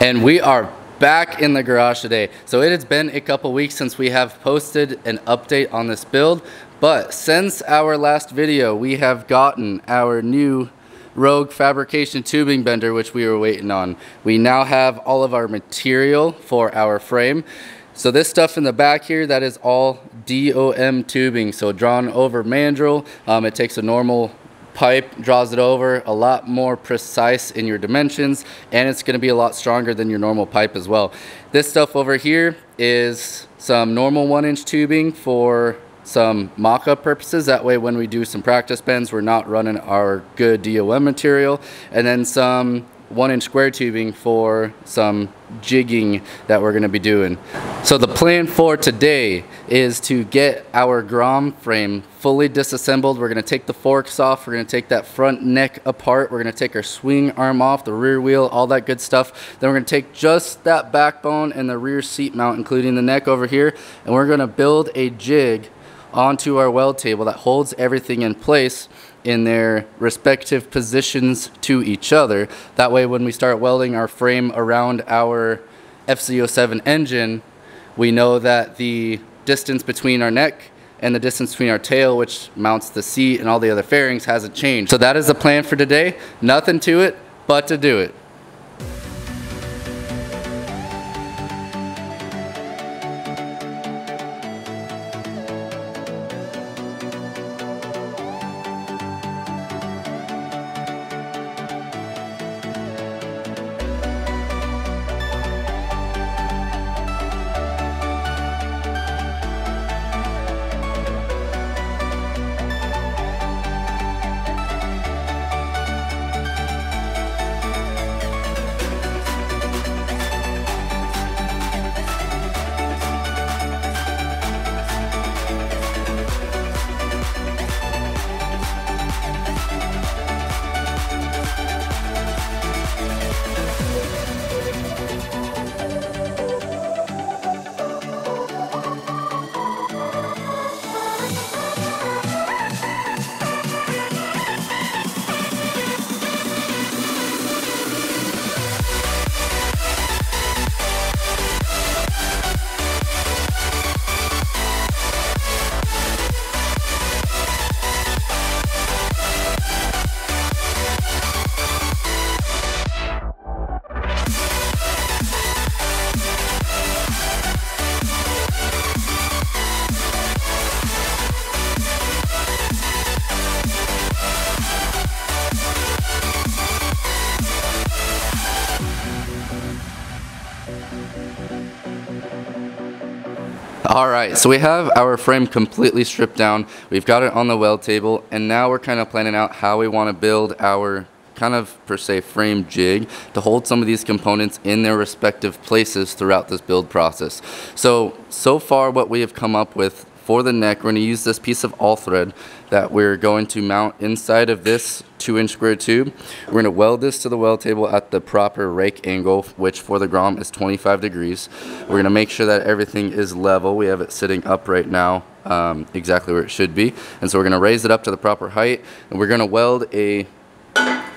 And we are back in the garage today. So it has been a couple weeks since we have posted an update on this build, but since our last video we have gotten our new Rogue fabrication tubing bender, which we were waiting on. We now have all of our material for our frame. So this stuff in the back here, that is all DOM tubing, so drawn over mandrel. It takes a normal pipe, draws it over, a lot more precise in your dimensions, and it's going to be a lot stronger than your normal pipe as well. This stuff over here is some normal 1-inch tubing for some mock-up purposes. That way when we do some practice bends, we're not running our good DOM material. And then some 1-inch square tubing for some jigging that we're going to be doing. So the plan for today is to get our Grom frame fully disassembled. We're going to take the forks off, we're going to take that front neck apart, we're going to take our swing arm off, the rear wheel, all that good stuff. Then we're going to take just that backbone and the rear seat mount, including the neck over here, and we're going to build a jig onto our weld table that holds everything in place in their respective positions to each other. That way when we start welding our frame around our FZ07 engine, we know that the distance between our neck and the distance between our tail, which mounts the seat and all the other fairings, hasn't changed. So that is the plan for today. Nothing to it but to do it. Alright, so we have our frame completely stripped down, we've got it on the weld table, and now we're kind of planning out how we want to build our kind of per se frame jig to hold some of these components in their respective places throughout this build process. So far what we have come up with for the neck, we're going to use this piece of all thread that we're going to mount inside of this 2-inch square tube. We're going to weld this to the weld table at the proper rake angle, which for the Grom is 25 degrees. We're going to make sure that everything is level. We have it sitting up right now, exactly where it should be. And so we're going to raise it up to the proper height, and we're going to weld a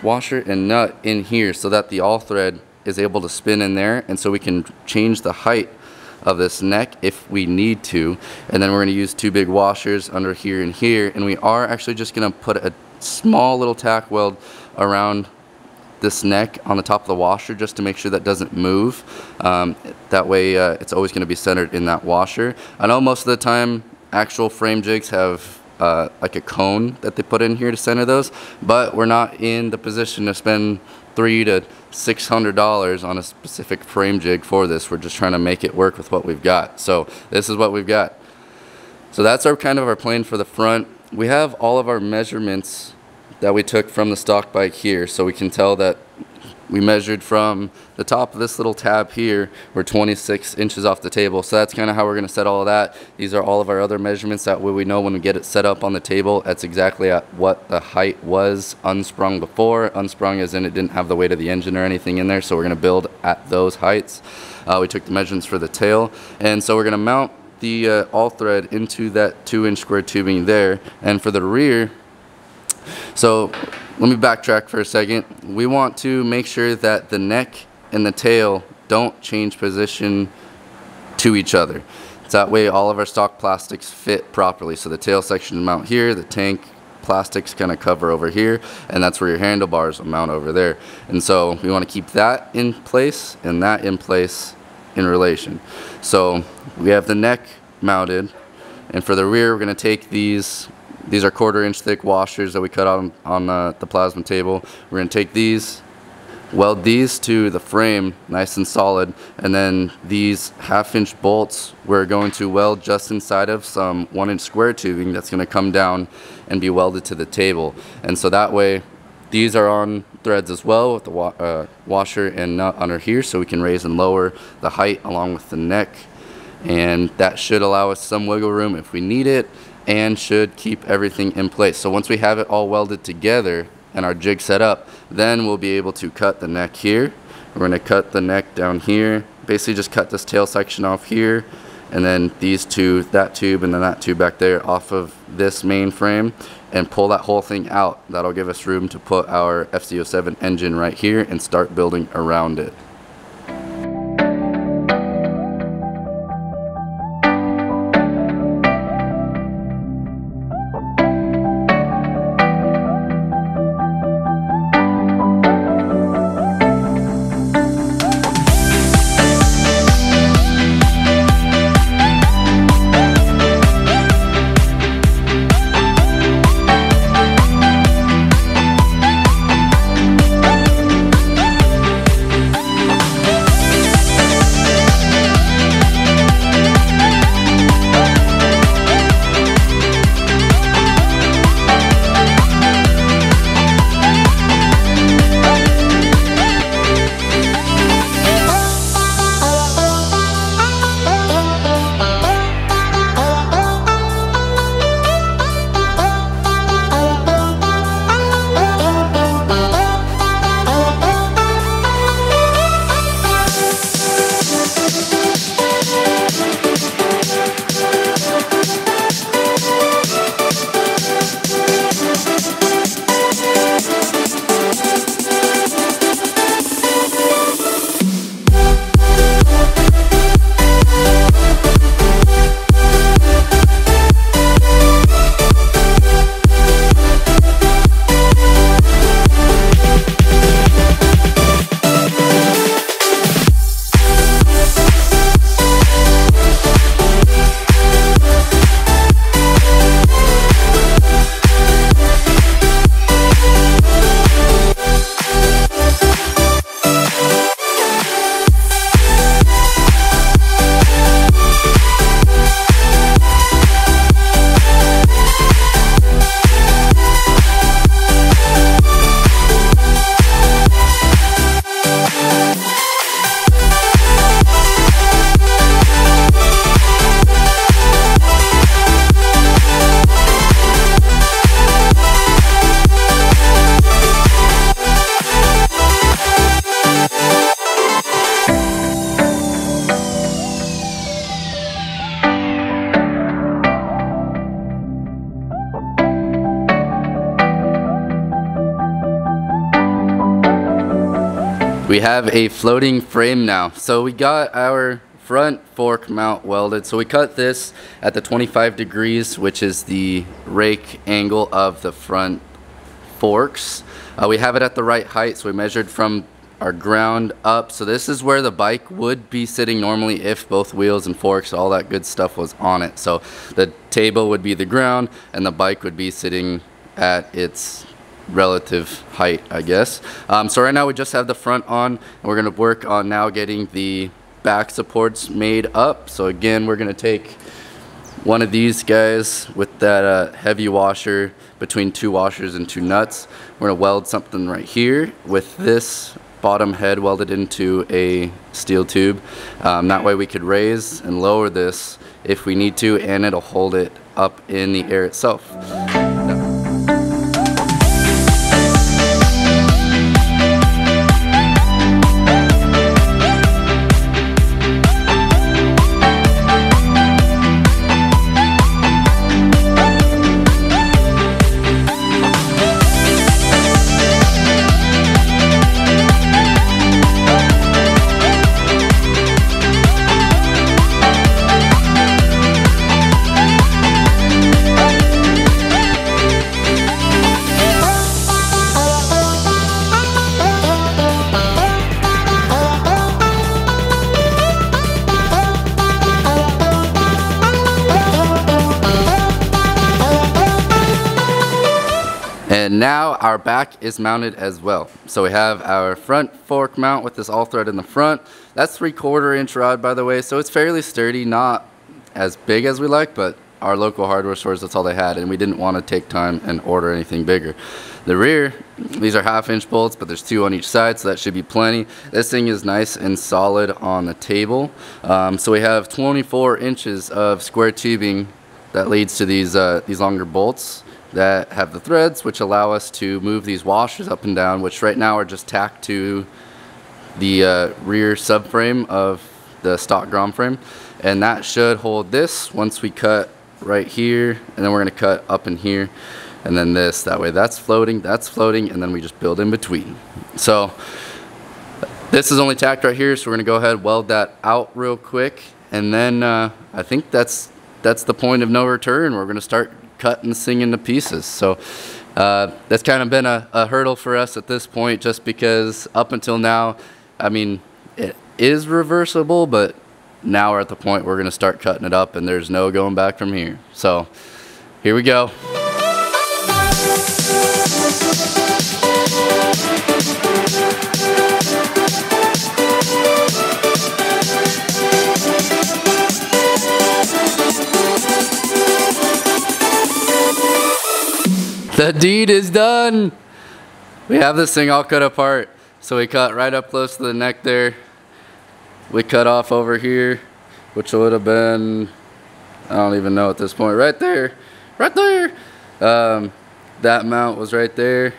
washer and nut in here so that the all thread is able to spin in there, and so we can change the height of this neck if we need to. And then we're going to use 2 big washers under here and here, and we are actually just going to put a small little tack weld around this neck on the top of the washer just to make sure that doesn't move. That way it's always going to be centered in that washer. I know most of the time actual frame jigs have like a cone that they put in here to center those, but we're not in the position to spend $300 to $600 on a specific frame jig for this. We're just trying to make it work with what we've got. So this is what we've got. So that's our kind of our plan for the front. We have all of our measurements that we took from the stock bike here, so we can tell that we measured from the top of this little tab here, we're 26 inches off the table. So that's kind of how we're going to set all of that. These are all of our other measurements. That way we know when we get it set up on the table, that's exactly at what the height was unsprung before. Unsprung as in it didn't have the weight of the engine or anything in there. So we're going to build at those heights. We took the measurements for the tail. And so we're going to mount the all thread into that 2-inch square tubing there. And for the rear, so let me backtrack for a second. We want to make sure that the neck and the tail don't change position to each other. So that way all of our stock plastics fit properly. So the tail section mount here, the tank plastics kind of cover over here, and that's where your handlebars will mount over there. And so we want to keep that in place and that in place in relation. So we have the neck mounted, and for the rear we're going to take these are 1/4 inch thick washers that we cut on the plasma table. We're going to take these, weld these to the frame nice and solid, and then these 1/2 inch bolts we're going to weld just inside of some 1 inch square tubing that's going to come down and be welded to the table. And so that way these are on threads as well with the washer and nut under here, so we can raise and lower the height along with the neck, and that should allow us some wiggle room if we need it and should keep everything in place. So once we have it all welded together and our jig set up, then we'll be able to cut the neck here. We're going to cut the neck down here, basically just cut this tail section off here, and then these two, that tube and then that tube back there off of this main frame, and pull that whole thing out. That'll give us room to put our FC07 engine right here and start building around it. We have a floating frame now. So we got our front fork mount welded. So we cut this at the 25 degrees, which is the rake angle of the front forks. We have it at the right height, so we measured from our ground up. So this is where the bike would be sitting normally if both wheels and forks, all that good stuff was on it. So the table would be the ground and the bike would be sitting at its relative height, I guess. So right now we just have the front on, and we're going to work on now getting the back supports made up. So again, we're going to take one of these guys with that heavy washer between two washers and two nuts. We're going to weld something right here with this bottom head welded into a steel tube. That way we could raise and lower this if we need to, and it'll hold it up in the air itself. And now our back is mounted as well. So we have our front fork mount with this all thread in the front. That's 3/4 inch rod, by the way, so it's fairly sturdy, not as big as we like, but our local hardware stores, that's all they had, and we didn't want to take time and order anything bigger. The rear, these are 1/2 inch bolts, but there's 2 on each side, so that should be plenty. This thing is nice and solid on the table. So we have 24 inches of square tubing that leads to these longer bolts that have the threads, which allow us to move these washers up and down, which right now are just tacked to the rear subframe of the stock Grom frame. And that should hold this once we cut right here, and then we're going to cut up in here, and then this, that way that's floating, and then we just build in between. So this is only tacked right here, so we're going to go ahead and weld that out real quick, and then I think that's the point of no return. We're going to start cutting this thing into pieces. So that's kind of been a hurdle for us at this point, just because up until now, I mean, it is reversible, but now we're at the point we're going to start cutting it up, and there's no going back from here. So here we go. The deed is done. We have this thing all cut apart. So we cut right up close to the neck there. We cut off over here, which would have been, I don't even know at this point, right there. That mount was right there,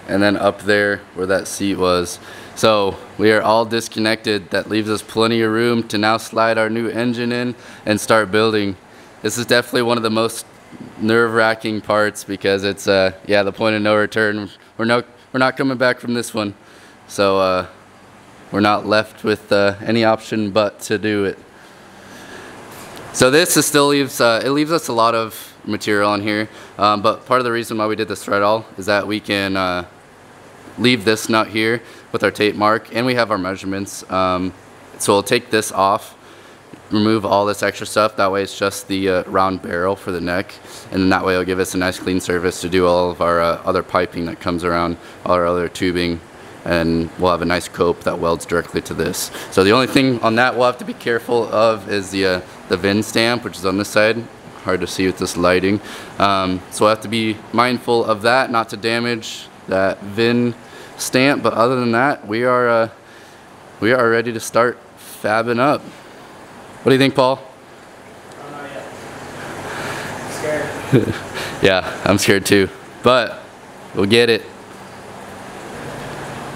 and then up there where that seat was. So we are all disconnected. That leaves us plenty of room to now slide our new engine in and start building. This is definitely one of the most nerve-wracking parts, because it's yeah, the point of no return. We're not coming back from this one. So we're not left with any option but to do it. So this is still leaves it leaves us a lot of material on here, but part of the reason why we did this thread all is that we can leave this nut here with our tape mark, and we have our measurements. So we'll take this off, remove all this extra stuff. That way it's just the round barrel for the neck, and then that way it'll give us a nice clean surface to do all of our other piping that comes around, all our other tubing, and we'll have a nice cope that welds directly to this. So the only thing on that we'll have to be careful of is the VIN stamp, which is on this side. Hard to see with this lighting. So we'll have to be mindful of that, not to damage that VIN stamp. But other than that, we are ready to start fabbing up. What do you think, Paul? Oh, not yet. I'm scared. Yeah, I'm scared too, but we'll get it.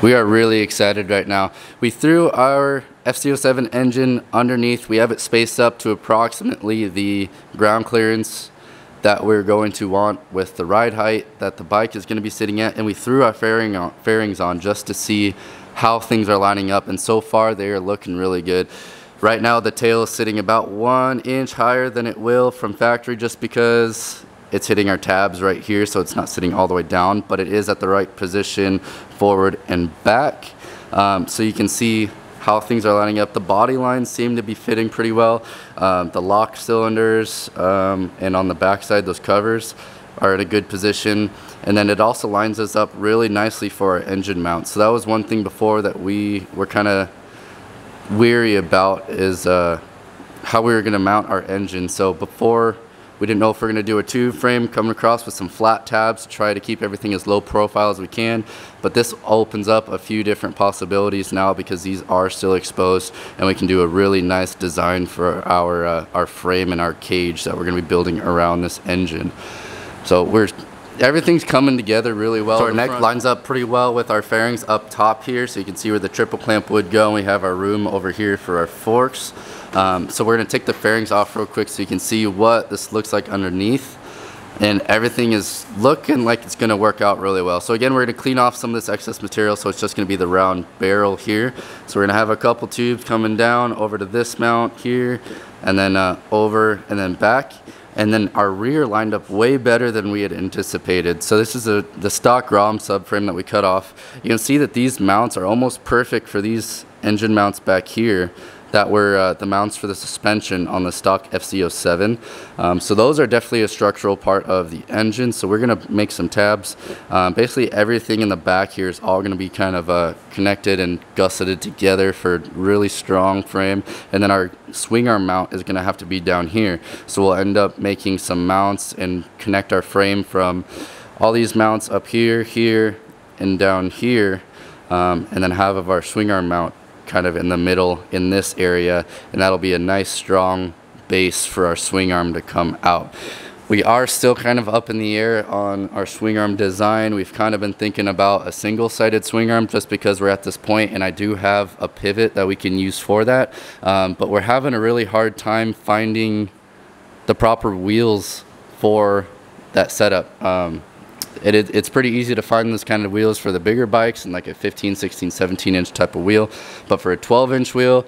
We are really excited right now. We threw our FC07 engine underneath. We have it spaced up to approximately the ground clearance that we're going to want with the ride height that the bike is going to be sitting at, and we threw our fairings on just to see how things are lining up, and so far they are looking really good. Right now the tail is sitting about 1 inch higher than it will from factory, just because it's hitting our tabs right here, so it's not sitting all the way down, but it is at the right position forward and back. So you can see how things are lining up. The body lines seem to be fitting pretty well. The lock cylinders and on the back side, those covers are in a good position. And then it also lines us up really nicely for our engine mount. So that was one thing before that we were kind of weary about, is how we were going to mount our engine. So before, we didn't know if we're going to do a tube frame coming across with some flat tabs to try to keep everything as low profile as we can. But this opens up a few different possibilities now, because these are still exposed, and we can do a really nice design for our frame and our cage that we're going to be building around this engine. So everything's coming together really well. So our neck lines up pretty well with our fairings up top here, so you can see where the triple clamp would go. We have our room over here for our forks. So we're going to take the fairings off real quick so you can see what this looks like underneath, and everything is looking like it's going to work out really well. So again, we're going to clean off some of this excess material, so it's just going to be the round barrel here. So we're going to have a couple tubes coming down over to this mount here, and then over and then back. And then our rear lined up way better than we had anticipated. So this is the stock Grom subframe that we cut off. You can see that these mounts are almost perfect for these engine mounts back here, that were the mounts for the suspension on the stock FZ07. So those are definitely a structural part of the engine. So we're going to make some tabs. Basically everything in the back here is all going to be kind of connected and gusseted together for a really strong frame. And then our swing arm mount is going to have to be down here. So we'll end up making some mounts and connect our frame from all these mounts up here, here, and down here. And then have our swing arm mount kind of in the middle in this area, and that'll be a nice strong base for our swing arm to come out. We are still kind of up in the air on our swing arm design. We've kind of been thinking about a single-sided swing arm just because we're at this point, and I do have a pivot that we can use for that, but we're having a really hard time finding the proper wheels for that setup. It's pretty easy to find those kind of wheels for the bigger bikes and like a 15, 16, 17 inch type of wheel. But for a 12-inch wheel,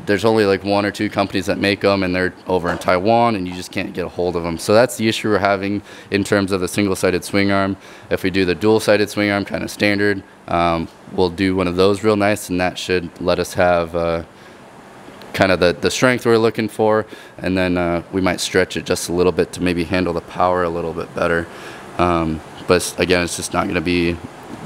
there's only like 1 or 2 companies that make them, and they're over in Taiwan, and you just can't get a hold of them. So that's the issue we're having in terms of the single-sided swing arm. If we do the dual-sided swing arm, kind of standard, we'll do one of those real nice, and that should let us have kind of the strength we're looking for, and then we might stretch it just a little bit to maybe handle the power a little bit better. But again, it's just not going to be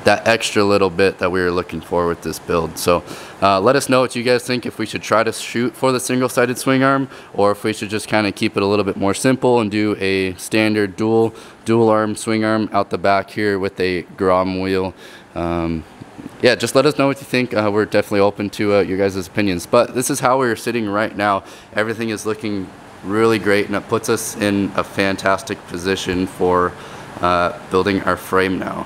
that extra little bit that we were looking for with this build. So let us know what you guys think, if we should try to shoot for the single-sided swing arm, or if we should just kind of keep it a little bit more simple and do a standard dual arm swing arm out the back here with a Grom wheel. Yeah, just let us know what you think. We're definitely open to your guys' opinions. But this is how we're sitting right now. Everything is looking really great, and it puts us in a fantastic position for building our frame now.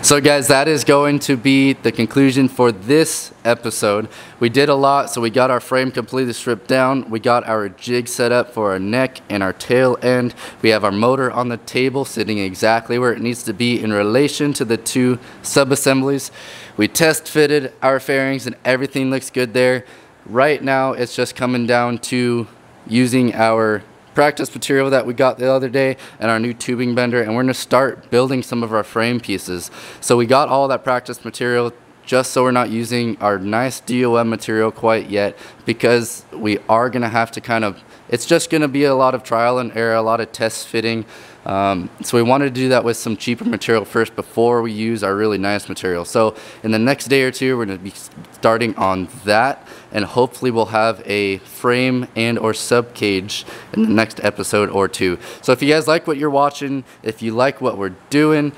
So guys, that is going to be the conclusion for this episode. We did a lot. So we got our frame completely stripped down. We got our jig set up for our neck and our tail end. We have our motor on the table sitting exactly where it needs to be in relation to the 2 sub-assemblies. We test fitted our fairings and everything looks good there. Right now it's just coming down to using our practice material that we got the other day and our new tubing bender, and we're going to start building some of our frame pieces. So we got all that practice material just so we're not using our nice DOM material quite yet, because we are going to have to kind of, it's just going to be a lot of trial and error, a lot of test fitting. So we wanted to do that with some cheaper material first before we use our really nice material. So in the next day or two, we're going to be starting on that, and hopefully we'll have a frame and or sub cage in the next episode or 2. So if you guys like what you're watching, if you like what we're doing,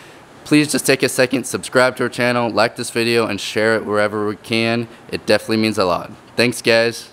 please just take a second, subscribe to our channel, like this video, and share it wherever we can. It definitely means a lot. Thanks, guys.